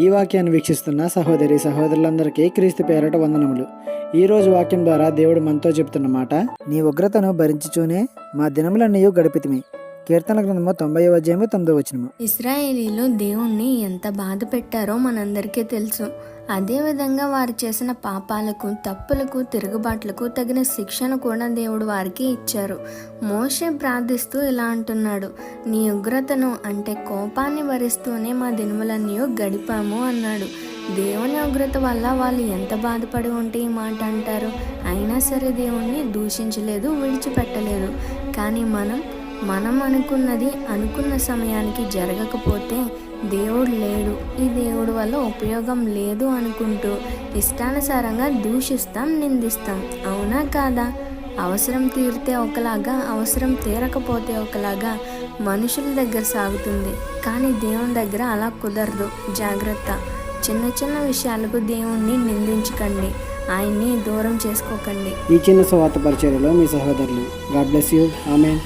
ఈ వాక్యాన్ని వీక్షిస్తున్న సహోదరి సహోదరులందరికీ క్రీస్తు పేరట వందనములు. ఈరోజు వాక్యం ద్వారా దేవుడు మనతో చెప్తున్న మాట, నీ ఉగ్రతను భరించుచూనే మా దినములన్నీ గడిపితిమి. కీర్తన గ్రంథము 90వ అధ్యాయము 9వ వచనము. ఇశ్రాయేలీలు దేవుణ్ణి ఎంత బాధ పెట్టారో మనందరికీ తెలుసు. అదేవిధంగా వారు చేసిన పాపాలకు, తప్పులకు, తిరుగుబాట్లకు తగిన శిక్షను కూడా దేవుడు వారికి ఇచ్చారు. మోషే ప్రార్థిస్తూ ఇలా అంటున్నాడు, నీ ఉగ్రతను అంటే కోపాన్ని భరిస్తూనే మా దినములన్నీ గడిపాము అన్నాడు. దేవుని ఉగ్రత వల్ల వాళ్ళు ఎంత బాధపడి ఉంటే ఈ మాట అంటారు. అయినా సరే దేవుణ్ణి దూషించలేదు, విడిచిపెట్టలేదు. కానీ మనం అనుకున్నది అనుకున్న సమయానికి జరగకపోతే దేవుడు లేడు, ఈ దేవుడు వల్ల ఉపయోగం లేదు అనుకుంటూ ఇష్టానుసారంగా దూషిస్తాం, నిందిస్తాం. అవునా కాదా? అవసరం తీరితే ఒకలాగా, అవసరం తీరకపోతే ఒకలాగా మనుషుల దగ్గర సాగుతుంది. కానీ దేవుని దగ్గర అలా కుదరదు. జాగ్రత్త. చిన్న చిన్న విషయాలకు దేవుణ్ణి నిందించకండి, ఆయన్ని దూరం చేసుకోకండి. ఈ చిన్న సువార్త పరిచర్యలో మీ సహోదరులు. God bless you. ఆమేన్.